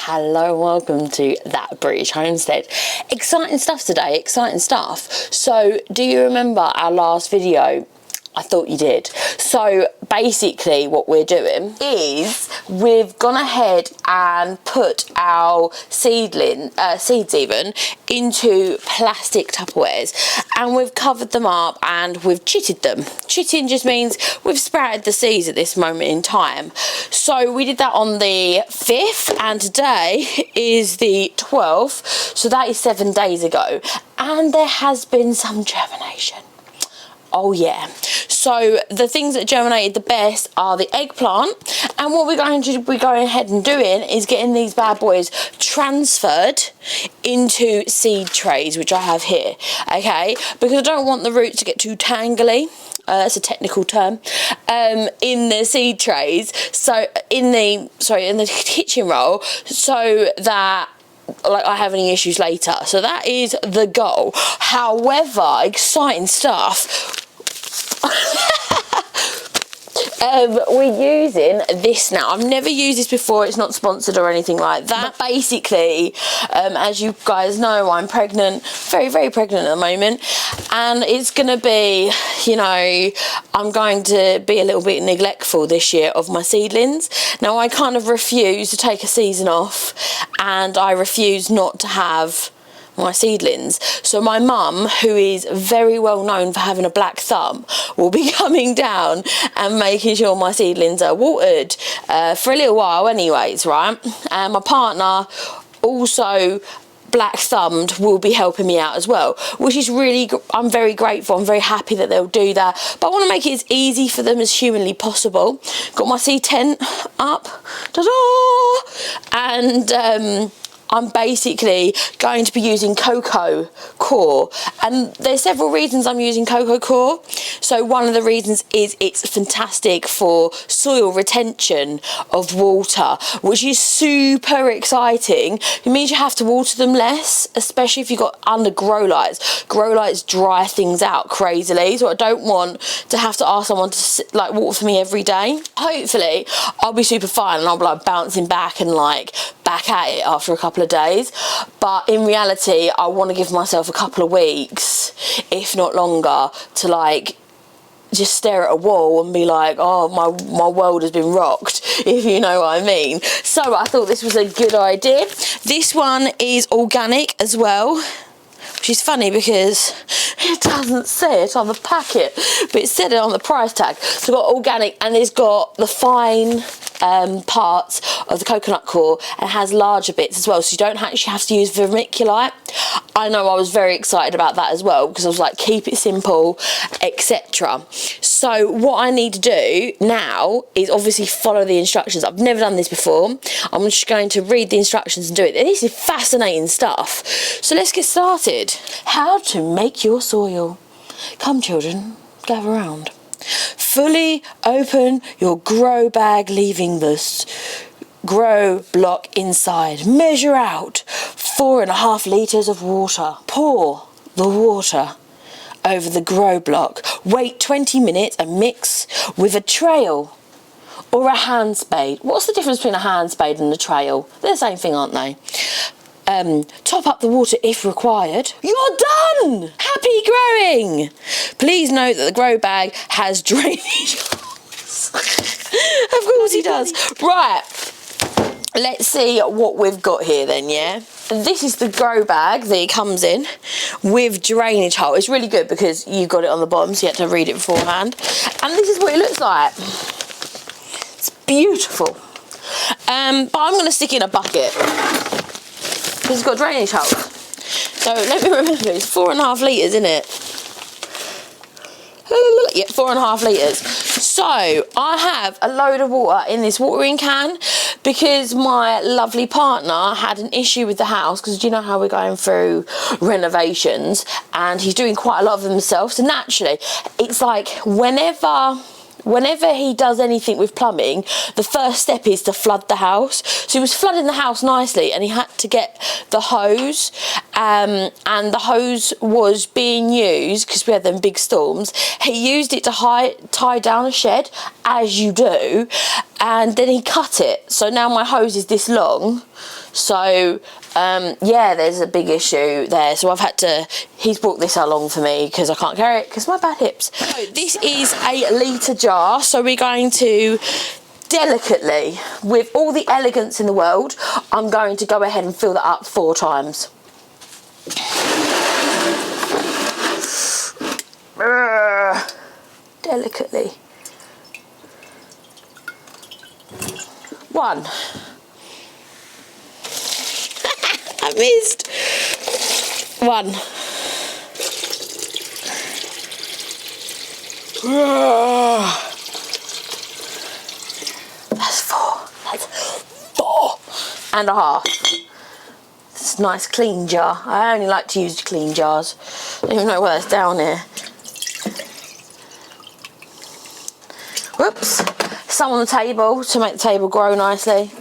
Hello and welcome to That British Homestead. Exciting stuff today, exciting stuff. So do you remember our last video? I thought you did. So basically what we're doing is we've gone ahead and put our seeds even into plastic Tupperwares, and we've covered them up and we've chitted them. Chitting just means we've sprouted the seeds at this moment in time. So we did that on the 5th and today is the 12th, so that is 7 days ago, and there has been some germination. Oh yeah. So the things that germinated the best are the eggplant, and what we're going to be going ahead and doing is getting these bad boys transferred into seed trays, which I have here, okay, because I don't want the roots to get too tangly. That's a technical term. In the seed trays, so in the kitchen roll, so that I have any issues later. So that is the goal. However, exciting stuff. We're using this now. I've never used this before. It's not sponsored or anything like that. But basically, as you guys know, I'm pregnant, very, very pregnant at the moment, and it's going to be, you know, I'm going to be a little bit neglectful this year of my seedlings. Now, I kind of refuse to take a season off, and I refuse not to have my seedlings. So my mum, who is very well known for having a black thumb, will be coming down and making sure my seedlings are watered for a little while anyways, right? And my partner, also black thumbed, will be helping me out as well, which is really, I'm very grateful. I'm very happy that they'll do that, but I want to make it as easy for them as humanly possible. Got my seed tent up, ta-da! And I'm basically going to be using cocoa core, and there's several reasons I'm using cocoa core. So one of the reasons is it's fantastic for soil retention of water, which is super exciting. It means you have to water them less, especially if you've got under grow lights. Grow lights dry things out crazily, so I don't want to have to ask someone to like water for me every day. Hopefully I'll be super fine and I'll be like bouncing back and like back at it after a couple of days, but in reality I want to give myself a couple of weeks, if not longer, to like just stare at a wall and be like, oh, my world has been rocked, if you know what I mean. So I thought this was a good idea. This one is organic as well, which is funny because it doesn't say it on the packet, but it said it on the price tag. So I've got organic, and it's got the fine parts of the coconut core, and has larger bits as well, so you don't actually have to use vermiculite. I know I was very excited about that as well, because I was like, keep it simple, etc. So what I need to do now is obviously follow the instructions. I've never done this before. I'm just going to read the instructions and do it. This is fascinating stuff. So let's get started. How to make your soil. Come children, gather round. Fully open your grow bag, leaving the grow block inside. Measure out 4.5 litres of water. Pour the water over the grow block. Wait 20 minutes and mix with a trail or a hand spade. What's the difference between a hand spade and a trail? They're the same thing, aren't they? Top up the water if required. You're done! Happy growing! Please note that the grow bag has drainage. Of course he does. Right, let's see what we've got here then, yeah? This is the grow bag that it comes in with drainage hole. It's really good because you got it on the bottom, so you had to read it beforehand. And this is what it looks like. It's beautiful. But I'm going to stick it in a bucket, because it's got drainage holes. So let me remember, it's 4.5 litres, isn't it? Yeah, 4.5 litres. So I have a load of water in this watering can, because my lovely partner had an issue with the house, because you know how we're going through renovations, and he's doing quite a lot of them himself. So naturally, it's like whenever he does anything with plumbing, the first step is to flood the house. So he was flooding the house nicely, and he had to get the hose, and the hose was being used, because we had them big storms, he used it to tie down a shed, as you do, and then he cut it, so now my hose is this long. So yeah, there's a big issue there, so he's brought this along for me because I can't carry it because my bad hips. So this is a litre jar, so we're going to delicately, with all the elegance in the world, I'm going to go ahead and fill that up 4 times. Delicately. 1. I missed. 1. That's 4. That's 4.5. It's a nice clean jar. I only like to use clean jars. I don't even know where that's down here. Whoops. Some on the table to make the table grow nicely.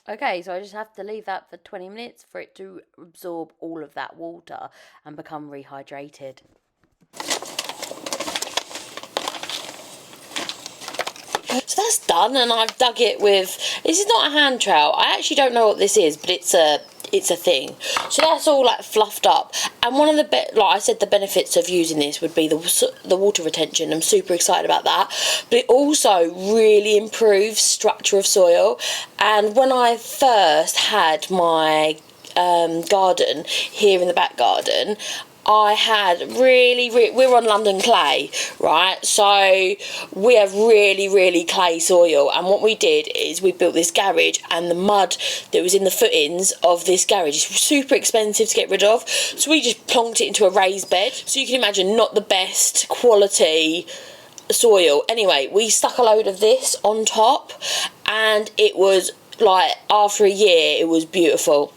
Okay, so I just have to leave that for 20 minutes for it to absorb all of that water and become rehydrated. So that's done, and I've dug it with, this is not a hand trowel. I actually don't know what this is, but it's a thing. So that's all like fluffed up, and one of the like I said, the benefits of using this would be the water retention. I'm super excited about that, but it also really improves structure of soil. And when I first had my garden here in the back garden, I had we're on London clay, right? So we have really clay soil, and what we did is we built this garage, and the mud that was in the footings of this garage is super expensive to get rid of, so we just plonked it into a raised bed. So you can imagine, not the best quality soil. Anyway, we stuck a load of this on top, and it was like, after a year, it was beautiful.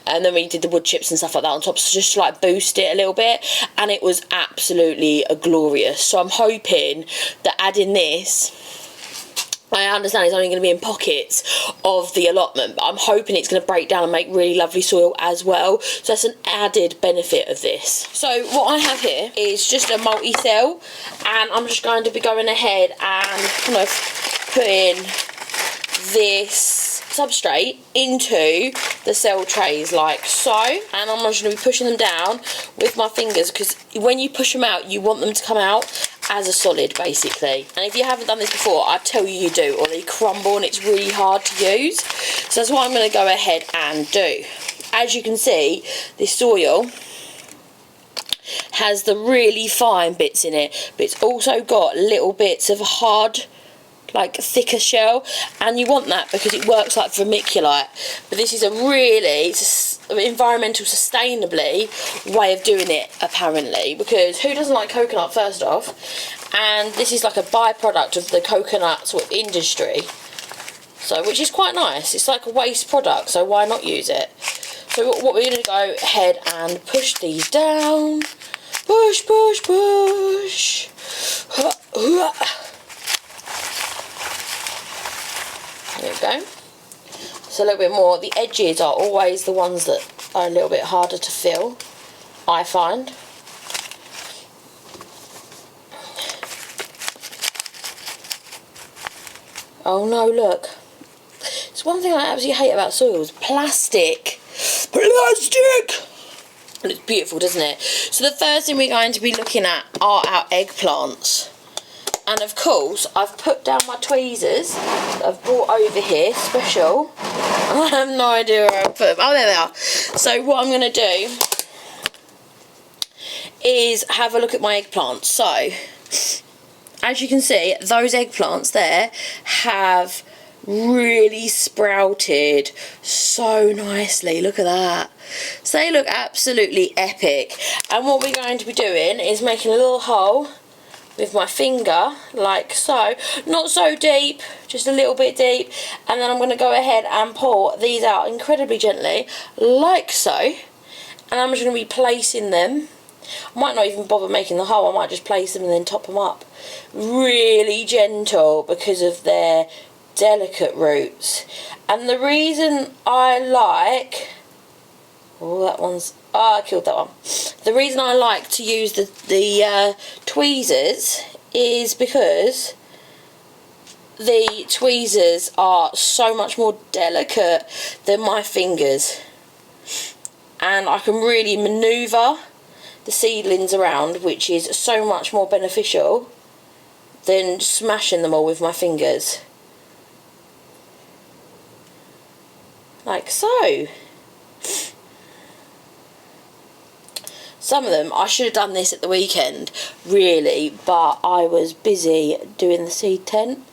And then we did the wood chips and stuff like that on top, so just to like boost it a little bit, and it was absolutely glorious. So I'm hoping that adding this, I understand it's only going to be in pockets of the allotment, but I'm hoping it's going to break down and make really lovely soil as well. So that's an added benefit of this. So what I have here is just a multi-cell, and I'm just going to be going ahead and kind of putting this substrate into the cell trays like so, and I'm just going to be pushing them down with my fingers, because when you push them out, you want them to come out as a solid, basically. And if you haven't done this before, I tell you do, or they crumble and it's really hard to use. So that's what I'm going to go ahead and do. As you can see, this soil has the really fine bits in it, but it's also got little bits of hard, like thicker shell, and you want that because it works like vermiculite. But this is a really environmental sustainably way of doing it, apparently, because who doesn't like coconut, first off, and this is like a byproduct of the coconut sort of industry, so which is quite nice. It's like a waste product, so why not use it? So what we're going to go ahead and push these down, push. There we go. So a little bit more. The edges are always the ones that are a little bit harder to fill, I find. Oh no, look. It's one thing I absolutely hate about soil is plastic. Plastic! And it's beautiful, doesn't it? So the first thing we're going to be looking at are our eggplants. And of course, I've put down my tweezers that I've brought over here, special. I have no idea where I put them. Oh, there they are. So what I'm going to do is have a look at my eggplants. So, as you can see, those eggplants there have really sprouted so nicely. Look at that. So they look absolutely epic. And what we're going to be doing is making a little hole with my finger, like so, not so deep, just a little bit deep, and then I'm going to go ahead and pull these out incredibly gently, like so, and I'm just going to be placing them. I might not even bother making the hole, I might just place them and then top them up. Really gentle because of their delicate roots. And the reason I like, oh, that one's, oh, I killed that one. The reason I like to use the tweezers is because the tweezers are so much more delicate than my fingers, and I can really manoeuvre the seedlings around, which is so much more beneficial than smashing them all with my fingers, like so. Some of them, I should have done this at the weekend, really, but I was busy doing the seed tent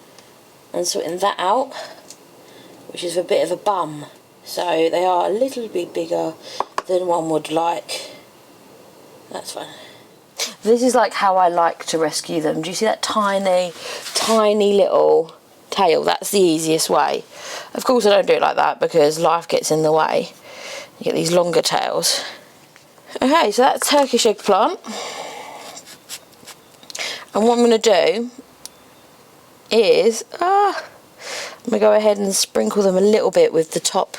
and sorting that out, which is a bit of a bum. So they are a little bit bigger than one would like. That's fine. This is like how I like to rescue them. Do you see that tiny, tiny little tail? That's the easiest way. Of course I don't do it like that because life gets in the way. You get these longer tails. Okay, so that's Turkish eggplant. And what I'm going to do is, I'm going to go ahead and sprinkle them a little bit with the top,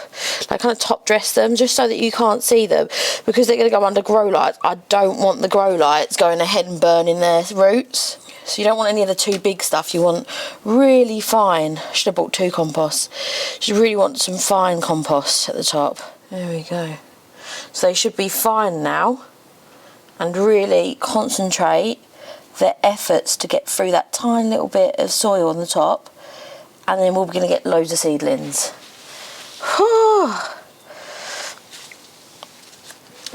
like kind of top dress them, just so that you can't see them, because they're going to go under grow lights. I don't want the grow lights going ahead and burning their roots. So you don't want any of the too big stuff. You want really fine. I should have bought 2 composts. You really want some fine compost at the top. There we go. So they should be fine now, and really concentrate their efforts to get through that tiny little bit of soil on the top, and then we're going to get loads of seedlings.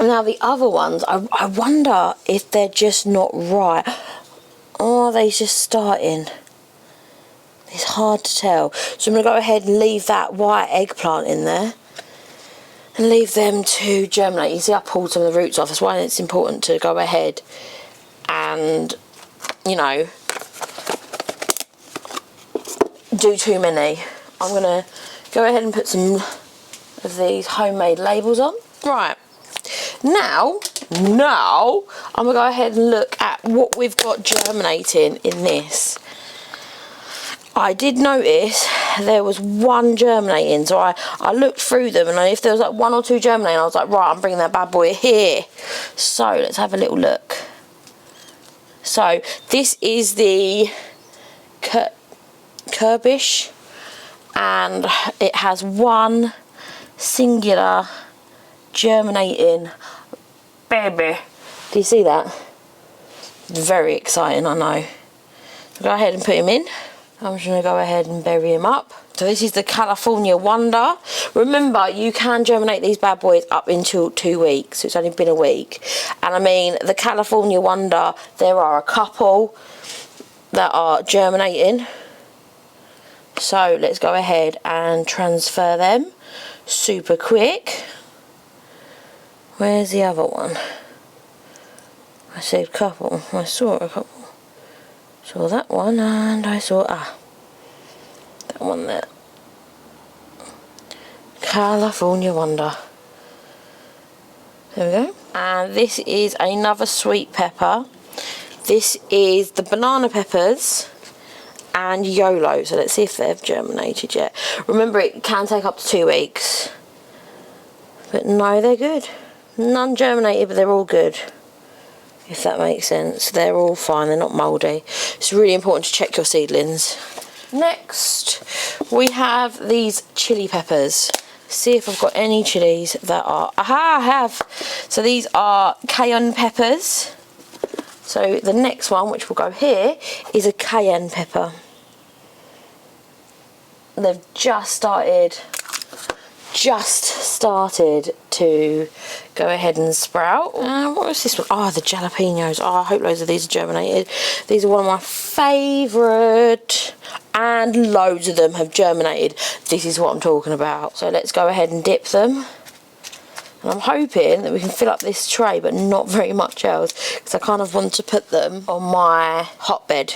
Now the other ones, I wonder if they're just not right. Or are they just starting? It's hard to tell. So I'm going to go ahead and leave that white eggplant in there and leave them to germinate. You see, I pulled some of the roots off. That's why it's important to go ahead and, you know, do too many. I'm going to go ahead and put some of these homemade labels on. Right. Now I'm going to go ahead and look at what we've got germinating in this. I did notice there was one germinating, so I looked through them, and if there was like 1 or 2 germinating, I was like, right, I'm bringing that bad boy here. So let's have a little look. So this is the Kirbish, and it has 1 singular germinating baby. Do you see that? Very exciting, I know. So go ahead and put him in. I'm just going to go ahead and bury him up. So this is the California Wonder. Remember, you can germinate these bad boys up until 2 weeks. So it's only been a week. And I mean, the California Wonder, there are a couple that are germinating. So let's go ahead and transfer them super quick. Where's the other one? I said couple. I saw a couple. Saw that one, and I saw that one there. California Wonder. There we go. And this is another sweet pepper. This is the banana peppers and YOLO. So let's see if they've germinated yet. Remember, it can take up to 2 weeks. But no, they're good. None germinated, but they're all good. If that makes sense. They're all fine, they're not mouldy. It's really important to check your seedlings. Next, we have these chili peppers. See if I've got any chilies that are... Aha, I have! So these are cayenne peppers. So the next one, which will go here, is a cayenne pepper. They've just started to go ahead and sprout. What was this one? Oh, the jalapenos. Oh, I hope loads of these are germinated. These are one of my favourite, and loads of them have germinated. This is what I'm talking about. So let's go ahead and dip them. And I'm hoping that we can fill up this tray, but not very much else, because I kind of want to put them on my hotbed.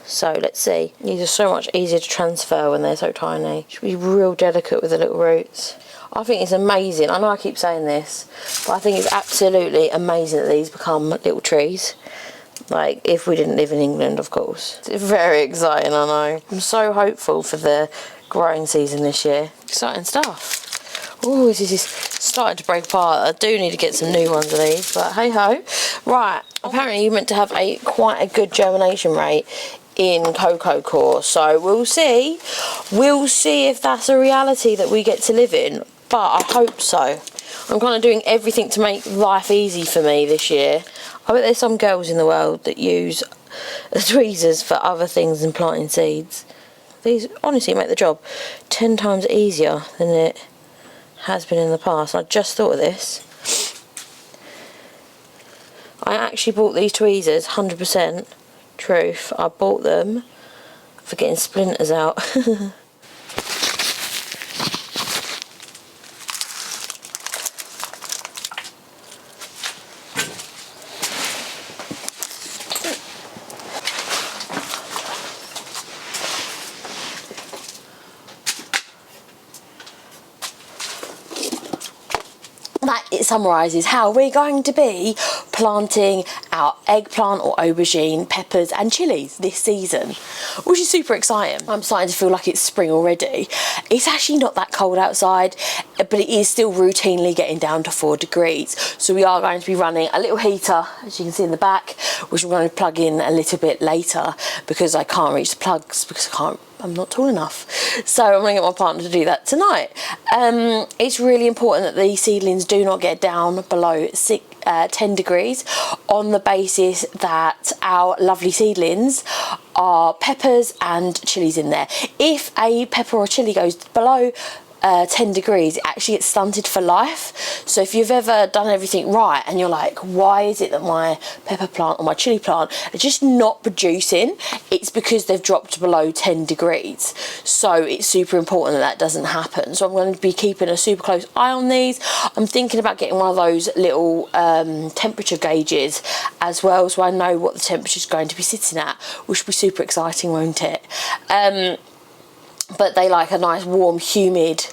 So let's see. These are so much easier to transfer when they're so tiny. Should be real delicate with the little roots. I think it's amazing. I know I keep saying this, but I think it's absolutely amazing that these become little trees. Like, if we didn't live in England, of course. It's very exciting, I know. I'm so hopeful for the growing season this year. Exciting stuff. Oh, this is starting to break apart. I do need to get some new ones of these, but hey ho. Right, apparently you're meant to have quite a good germination rate in cocoa core. So we'll see if that's a reality that we get to live in, but I hope so. I'm kind of doing everything to make life easy for me this year. I bet there's some girls in the world that use tweezers for other things than planting seeds. These honestly make the job 10 times easier than it has been in the past. I just thought of this. I actually bought these tweezers, 100% truth. I bought them for getting splinters out. That it summarises how we're going to be planting our eggplant or aubergine, peppers and chilies this season, which is super exciting. I'm starting to feel like it's spring already. It's actually not that cold outside, but it is still routinely getting down to 4 degrees. So we are going to be running a little heater, as you can see in the back, which I'm going to plug in a little bit later because I can't reach the plugs because I'm not tall enough. So I'm going to get my partner to do that tonight. It's really important that these seedlings do not get down below 10 degrees on the basis that our lovely seedlings are peppers and chilies in there. If a pepper or chili goes below 10 degrees, it actually gets stunted for life. So if you've ever done everything right and you're like, why is it that my pepper plant or my chili plant are just not producing, it's because they've dropped below 10 degrees. So it's super important that that doesn't happen. So I'm going to be keeping a super close eye on these. I'm thinking about getting one of those little temperature gauges as well, so I know what the temperature is going to be sitting at, which will be super exciting, won't it? But they like a nice warm humid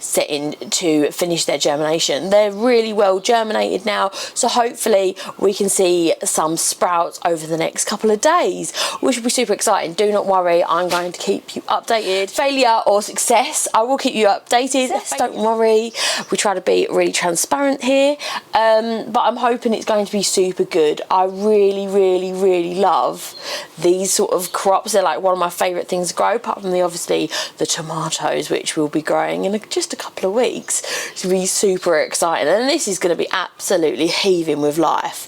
setting to finish their germination. They're really well germinated now, so hopefully we can see some sprouts over the next couple of days, which will be super exciting. Do not worry, I'm going to keep you updated. Failure or success, I will keep you updated. Don't worry, we try to be really transparent here, but I'm hoping it's going to be super good. I really love these sort of crops. They're like one of my favourite things to grow, apart from obviously the tomatoes, which we'll be growing in just a couple of weeks. It's really super exciting, and this is going to be absolutely heaving with life.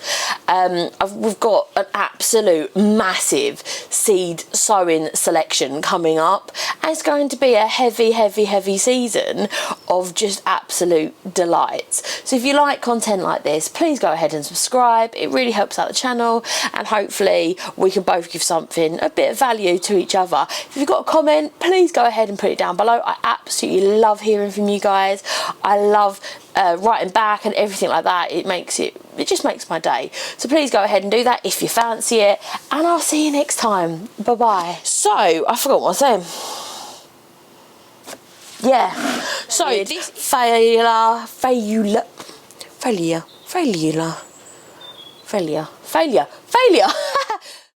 We've got an absolute massive seed sowing selection coming up, and it's going to be a heavy season of just absolute delights. So if you like content like this, please go ahead and subscribe. It really helps out the channel, and hopefully we can both give something a bit of value to each other. If you've got a comment, please go ahead and put it down below. I absolutely love hearing from you guys. I love writing back and everything like that. It just makes my day. So please go ahead and do that if you fancy it, and I'll see you next time. Bye bye. So I forgot what I was saying. Yeah, so this failure.